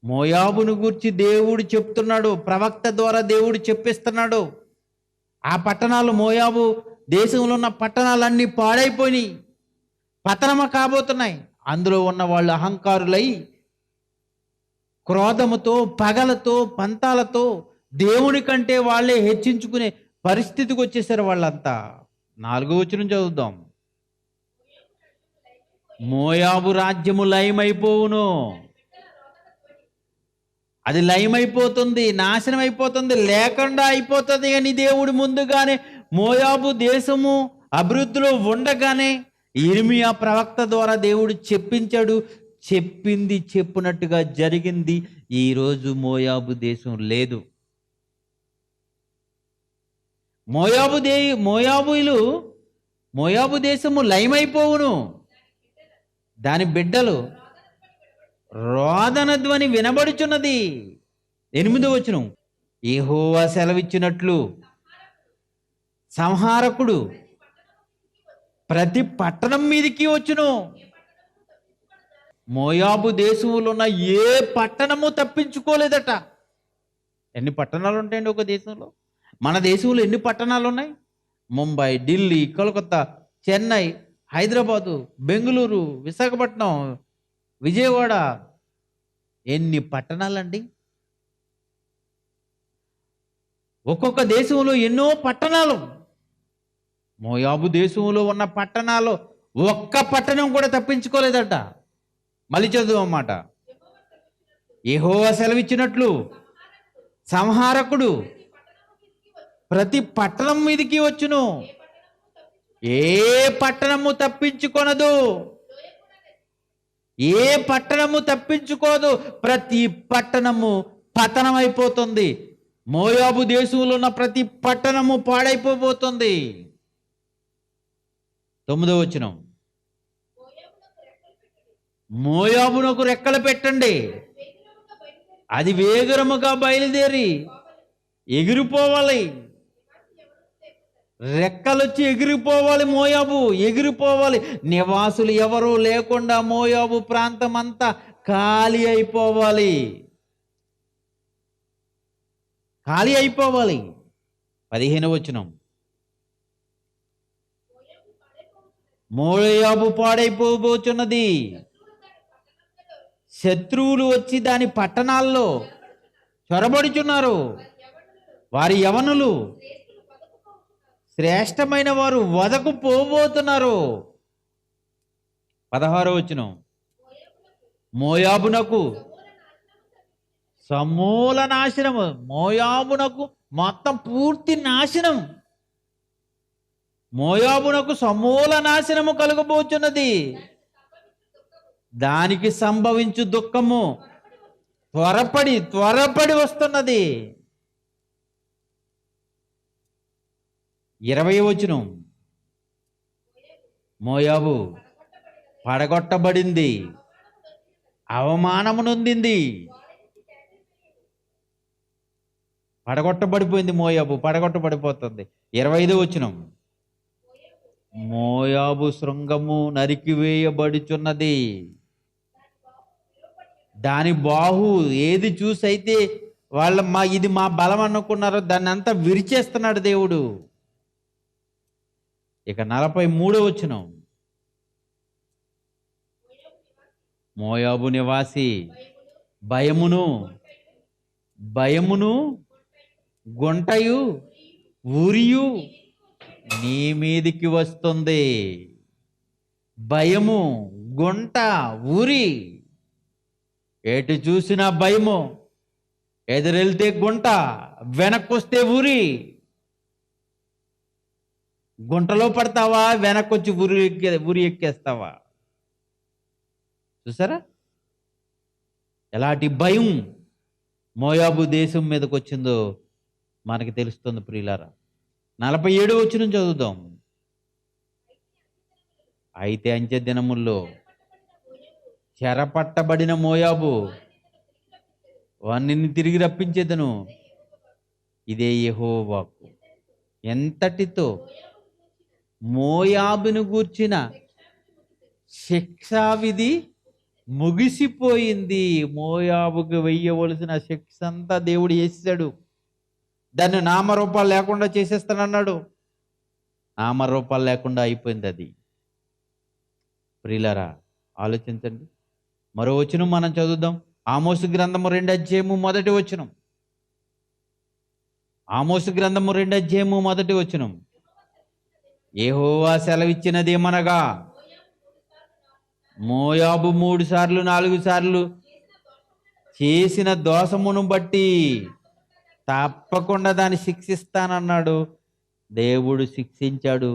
మోయాబును గూర్చి దేవుడు చెప్తున్నాడు, ప్రవక్త ద్వారా దేవుడు చెప్పిస్తున్నాడు. ఆ పట్టణాలు, మోయాబు దేశంలో ఉన్న పట్టణాలన్నీ పాడైపోయినాయి, పతనమ కాబోతున్నాయి. అందులో ఉన్న వాళ్ళు అహంకారులై క్రోధముతో, పగలతో, పంతాలతో దేవుని కంటే వాళ్ళే హెచ్చించుకునే పరిస్థితికి వచ్చేసారు వాళ్ళంతా. 4వ వచనం చదువుదాం. మోయాబు రాజ్యము లయమైపోవును. అది లయమైపోతుంది, నాశనం అయిపోతుంది, లేకుండా అయిపోతుంది అని దేవుడు ముందుగానే మోయాబు దేశము అభివృద్ధిలో ఉండగానే ఇర్మియా ప్రవక్త ద్వారా దేవుడు చెప్పించాడు. చెప్పింది చెప్పినట్టుగా జరిగింది. ఈరోజు మోయాబు దేశం లేదు. మోయాబు దేశము లయమైపోవును. దాని బిడ్డలు రోదన ధ్వని వినబడుచున్నది. 8వ వచనం. యెహోవా సెలవిచ్చినట్లు సంహారకుడు ప్రతి పట్టణం మీదికి వచ్చును. మోయాబు దేశంలో ఉన్న ఏ పట్టణము తప్పించుకోలేదట. ఎన్ని పట్టణాలు ఉంటాయండి ఒక దేశంలో? మన దేశంలో ఎన్ని పట్టణాలు ఉన్నాయి? ముంబై, ఢిల్లీ, కోల్కతా, చెన్నై, హైదరాబాదు, బెంగళూరు, విశాఖపట్నం, విజయవాడ, ఎన్ని పట్టణాలండి? ఒక్కొక్క దేశంలో ఎన్నో పట్టణాలు. మోయాబు దేశంలో ఉన్న పట్టణాలు ఒక్క పట్టణం కూడా తప్పించుకోలేదట. మళ్ళీ చదువు అన్నమాట. యెహోవా సెలవిచ్చినట్లు సంహారకుడు ప్రతి పట్టణం మీదికి వచ్చును. ఏ పట్టణము తప్పించుకొనదు, ఏ పట్టణము తప్పించుకోదు. ప్రతి పట్టణము పతనమైపోతుంది. మోయాబు దేశంలో ఉన్న ప్రతి పట్టణము పాడైపోబోతుంది. 9వ వచనం. మోయాబునకు రెక్కలు పెట్టండి, అది వేగరముగా బయలుదేరి ఎగిరిపోవాలి. రెక్కలొచ్చి ఎగిరిపోవాలి. మోయాబు ఎగిరిపోవాలి. నివాసులు ఎవరూ లేకుండా మోయాబు ప్రాంతం అంతా ఖాళీ అయిపోవాలి, ఖాళీ అయిపోవాలి. 15వ వచనం. మోయాబు పాడైపోబోచున్నది. శత్రువులు వచ్చి దాని పట్టణాల్లో చొరబడుచున్నారు. వారి యవనులు శ్రేష్టమైన వారు వదకు పోబోతున్నారు. 16వ వచనం. మోయాబునకు సమూల నాశనము. మోయాబునకు మొత్తం పూర్తి నాశనం. మోయాబునకు సమూల నాశనము కలుగబోచున్నది. దానికి సంభవించు దుఃఖము త్వరపడి వస్తున్నది. 20వ వచనం, మోయాబు పడగొట్టబడింది, అవమానము నొందింది. పడగొట్టబడిపోయింది మోయాబు, పడగొట్టబడిపోతుంది. 25వ వచనం, మోయాబు శృంగము నరికివేయబడుచున్నది, దాని బాహు ఏది చూసైతే ఇది మా బలం అనుకున్నారో దాన్ని అంతా విరిచేస్తున్నాడు దేవుడు. ఇక 43వ వచనం, మోయాబు నివాసి భయమును గుంటయు ఊరియు నీ మీదికి వస్తుంది. భయము, గుంట, ఊరి, ఎటు చూసినా భయము. ఎదురెళ్తే గుంట, వెనక్కొస్తే ఊరి. గుంటలో పడతావా, వెనక్కొచ్చి ఊరి ఎక్కేస్తావా? చూసారా ఎలాంటి భయం మోయాబు దేశం మీదకి వచ్చిందో మనకి తెలుస్తుంది ప్రియులారా. 47వ వచనం చదువుదాం. అయితే అంచె దినముల్లో చెరపట్టబడిన మోయాబు వాణ్ణి తిరిగి రప్పించేదను, ఇదే యెహోవా వాక్కు. ఎంతటితో మోయాబును గూర్చిన శిక్షావిధి ముగిసిపోయింది. మోయాబుకు వెయ్యవలసిన శిక్ష అంతా దేవుడు వేసాడు. దాన్ని నామరూపాలు లేకుండా చేసేస్తానన్నాడు. నామరూపాలు లేకుండా అయిపోయింది అది. ప్రియులారా ఆలోచించండి. మరో వచనం మనం చదువుదాం. ఆమోసు గ్రంథము 2వ అధ్యాయము 1వ వచనం. ఆమోసు గ్రంథము 2వ అధ్యాయము 1వ వచనం, యెహోవా సెలవిచ్చినదేమనగా, మోయాబు 3 సార్లు 4 సార్లు చేసిన దోషమును బట్టి తప్పకుండా దాన్ని శిక్షిస్తానన్నాడు. దేవుడు శిక్షించాడు.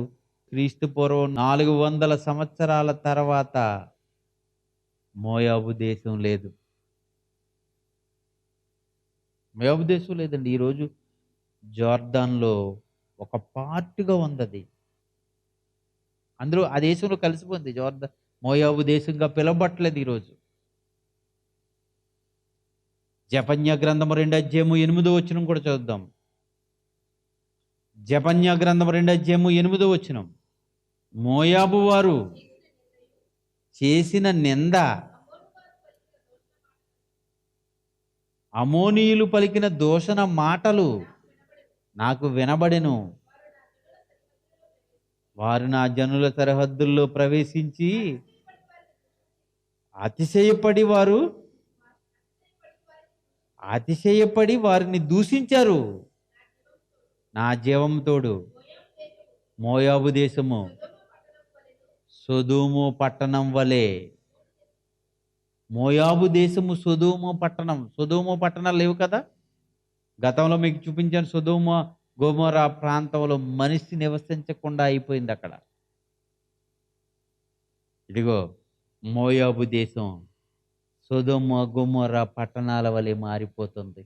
క్రీస్తు పూర్వం 400 సంవత్సరాల తర్వాత మోయాబు దేశం లేదు. మోయాబు దేశం లేదండి. ఈరోజు జోర్దాన్లో ఒక పార్ట్గా ఉంది అది. అందరూ ఆ దేశంలో కలిసిపోయింది. మోయాబు దేశంగా పిలవబట్టలేదు ఈరోజు. జెఫన్యా గ్రంథము 2వ అధ్యాయము 8వ వచనం కూడా చదువుదాం. జెఫన్యా గ్రంథము 2వ అధ్యాయము 8వ వచనం, మోయాబు వారు చేసిన నింద, అమోనీయులు పలికిన దూషణ మాటలు నాకు వినబడెను. వారు నా జనుల సరిహద్దుల్లో ప్రవేశించి అతిశయపడి వారిని దూషించారు. నా జీవం తోడు మోయాబు దేశము సొదొమ పట్టణం వలె. మోయాబు దేశము సొదొమ పట్టణాలు లేవు కదా. గతంలో మీకు చూపించాను. సొదొమ గొమొర్రా ప్రాంతంలో మనిషి నివసించకుండా అయిపోయింది అక్కడ. ఇదిగో మోయాబు దేశం సొదొమ గొమొర్రా పట్టణాల వలె మారిపోతుంది.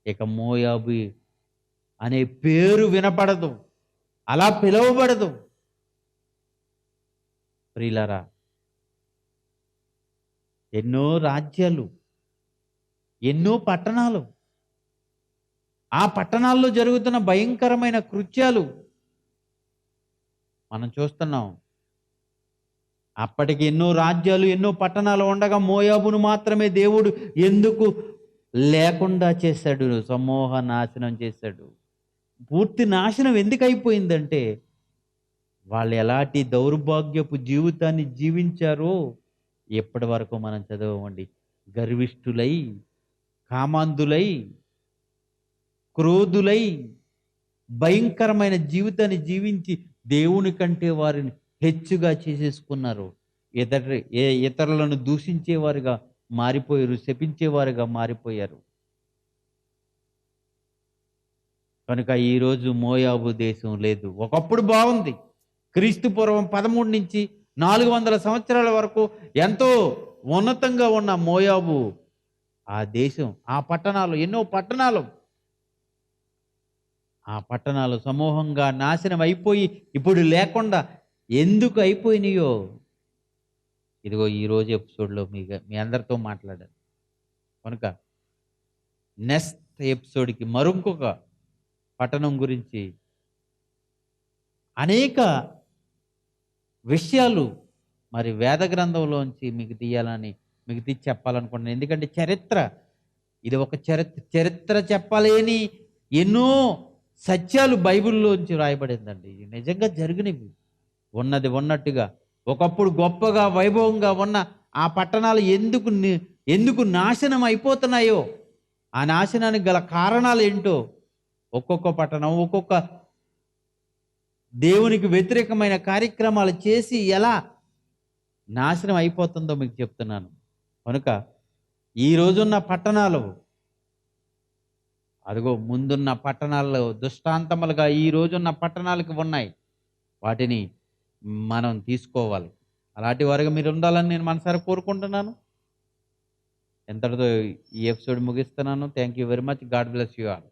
ఇక మోయాబు అనే పేరు వినపడదు, అలా పిలువబడదు. ప్రియులారా, ఎన్నో రాజ్యాలు, ఎన్నో పట్టణాలు, ఆ పట్టణాల్లో జరుగుతున్న భయంకరమైన కృత్యాలు మనం చూస్తున్నాం. అప్పటికి ఎన్నో రాజ్యాలు, ఎన్నో పట్టణాలు ఉండగా మోయాబును మాత్రమే దేవుడు ఎందుకు లేకుండా చేశాడు? సమూహ నాశనం చేశాడు. పూర్తి నాశనం ఎందుకు అయిపోయిందంటే, వాళ్ళు ఎలాంటి దౌర్భాగ్యపు జీవితాన్ని జీవించారో ఎప్పటి వరకు మనం చదవండి. గర్విష్ఠులై, కామాంధులై, క్రోధులై భయంకరమైన జీవితాన్ని జీవించి దేవుని కంటే వారిని హెచ్చుగా చేసేసుకున్నారు. ఇతరులను దూషించేవారుగా మారిపోయారు, శపించేవారుగా మారిపోయారు. కనుక ఈరోజు మోయాబు దేశం లేదు. ఒకప్పుడు బాగుంది. క్రీస్తు పూర్వం 13 నుంచి 400 సంవత్సరాల వరకు ఎంతో ఉన్నతంగా ఉన్న మోయాబు ఆ దేశం, ఆ పట్టణాలు, ఎన్నో పట్టణాలు, ఆ పట్టణాలు సమూహంగా నాశనం అయిపోయి ఇప్పుడు లేకుండా ఎందుకు అయిపోయినాయో ఇదిగో ఈరోజు ఎపిసోడ్లో మీ అందరితో మాట్లాడాను. కనుక నెక్స్ట్ ఎపిసోడ్కి మరొక పట్టణం గురించి అనేక విషయాలు మరి వేద గ్రంథంలోంచి మీకు తీయాలని, మీకు తీసి చెప్పాలనుకుంటున్నాను. ఎందుకంటే ఇది ఒక చరిత్ర చెప్పలేని ఎన్నో సత్యాలు బైబిల్లోంచి రాయబడిందండి. ఇది నిజంగా జరిగినవి, ఉన్నది ఉన్నట్టుగా. ఒకప్పుడు గొప్పగా వైభవంగా ఉన్న ఆ పట్టణాలు ఎందుకు నాశనం అయిపోతున్నాయో, ఆ నాశనానికి గల కారణాలు ఏంటో, ఒక్కొక్క పట్టణం ఒక్కొక్క దేవునికి వ్యతిరేకమైన కార్యక్రమాలు చేసి ఎలా నాశనం అయిపోతుందో మీకు చెప్తున్నాను. కనుక ఈ రోజున్న పట్టణాలు, అదిగో ముందున్న పట్టణాల్లో దృష్టాంతములుగా ఈ రోజున్న పట్టణాలకు ఉన్నాయి. వాటిని మనం తీసుకోవాలి. అలాంటి వారిగా మీరు ఉండాలని నేను మనసారా కోరుకుంటున్నాను. ఎంతటితో ఈ ఎపిసోడ్ ముగిస్తున్నాను. Thank you very much. God bless you all.